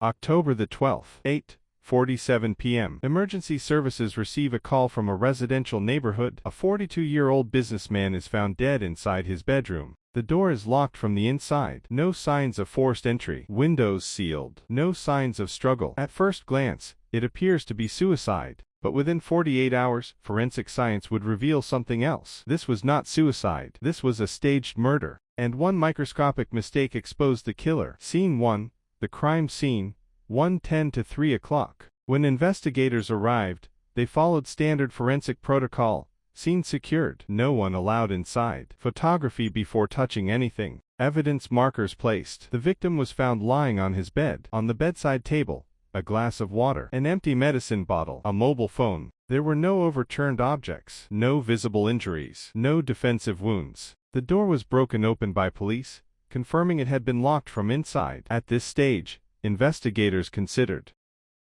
October the 12th, 8:47 p.m. Emergency services receive a call from a residential neighborhood. A 42-year-old businessman is found dead inside his bedroom. The door is locked from the inside. No signs of forced entry. Windows sealed. No signs of struggle. At first glance, it appears to be suicide. But within 48 hours, forensic science would reveal something else. This was not suicide. This was a staged murder. And one microscopic mistake exposed the killer. Scene 1. The crime scene, 1:10 to 3 o'clock. When investigators arrived, they followed standard forensic protocol. Scene secured. No one allowed inside. Photography before touching anything. Evidence markers placed. The victim was found lying on his bed. On the bedside table, a glass of water, an empty medicine bottle, a mobile phone. There were no overturned objects, no visible injuries, no defensive wounds. The door was broken open by police, confirming it had been locked from inside. At this stage, investigators considered.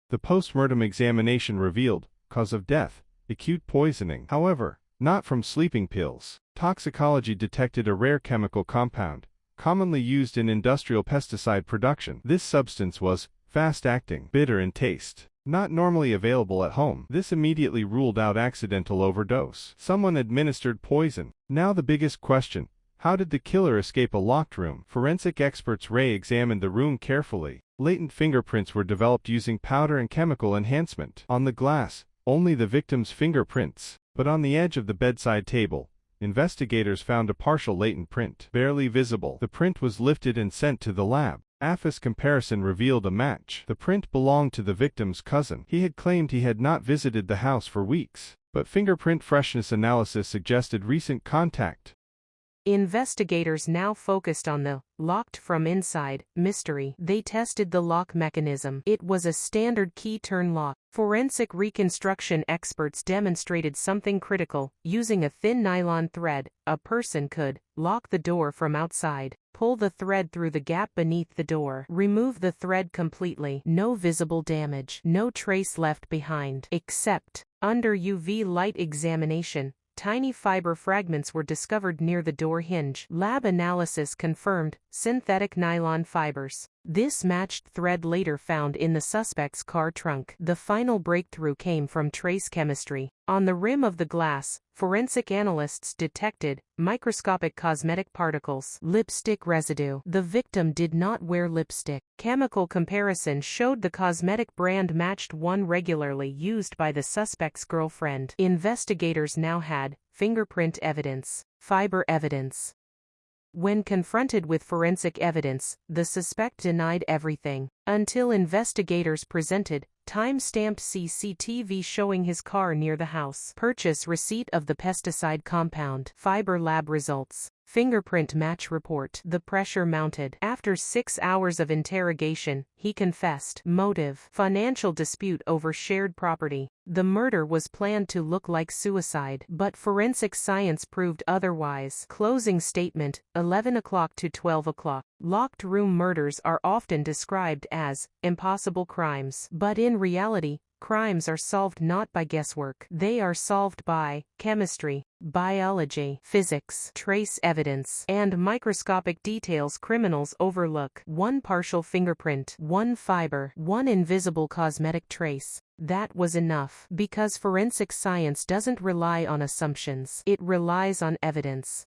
The post-mortem examination revealed cause of death, acute poisoning. However, not from sleeping pills. Toxicology detected a rare chemical compound, commonly used in industrial pesticide production. This substance was fast-acting, bitter in taste, not normally available at home. This immediately ruled out accidental overdose. Someone administered poison. Now the biggest question: how did the killer escape a locked room? Forensic experts re-examined the room carefully. Latent fingerprints were developed using powder and chemical enhancement. On the glass, only the victim's fingerprints. But on the edge of the bedside table, investigators found a partial latent print, barely visible. The print was lifted and sent to the lab. AFIS comparison revealed a match. The print belonged to the victim's cousin. He had claimed he had not visited the house for weeks, but fingerprint freshness analysis suggested recent contact. Investigators now focused on the locked from inside mystery. They tested the lock mechanism. It was a standard key-turn lock. Forensic reconstruction experts demonstrated something critical. Using a thin nylon thread, a person could lock the door from outside. Pull the thread through the gap beneath the door. Remove the thread completely. No visible damage. No trace left behind. Except, under UV light examination, tiny fiber fragments were discovered near the door hinge. Lab analysis confirmed synthetic nylon fibers. This matched thread later found in the suspect's car trunk. The final breakthrough came from trace chemistry. On the rim of the glass, forensic analysts detected microscopic cosmetic particles, lipstick residue. The victim did not wear lipstick. Chemical comparison showed the cosmetic brand matched one regularly used by the suspect's girlfriend. Investigators now had fingerprint evidence, fiber evidence. When confronted with forensic evidence, the suspect denied everything, until investigators presented time-stamped CCTV showing his car near the house. Purchase receipt of the pesticide compound. Fiber lab results. Fingerprint match report. The pressure mounted. After 6 hours of interrogation, he confessed. Motive: financial dispute over shared property. The murder was planned to look like suicide, but forensic science proved otherwise. Closing statement: 11 o'clock to 12 o'clock. Locked room murders are often described as impossible crimes, but in reality, crimes are solved not by guesswork. They are solved by chemistry, biology, physics, trace evidence, and microscopic details criminals overlook. One partial fingerprint, one fiber, one invisible cosmetic trace. That was enough. Because forensic science doesn't rely on assumptions, it relies on evidence.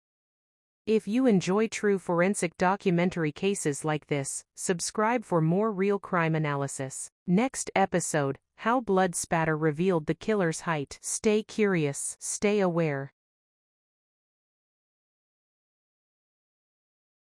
If you enjoy true forensic documentary cases like this, subscribe for more real crime analysis. Next episode: how blood spatter revealed the killer's height. Stay curious, stay aware.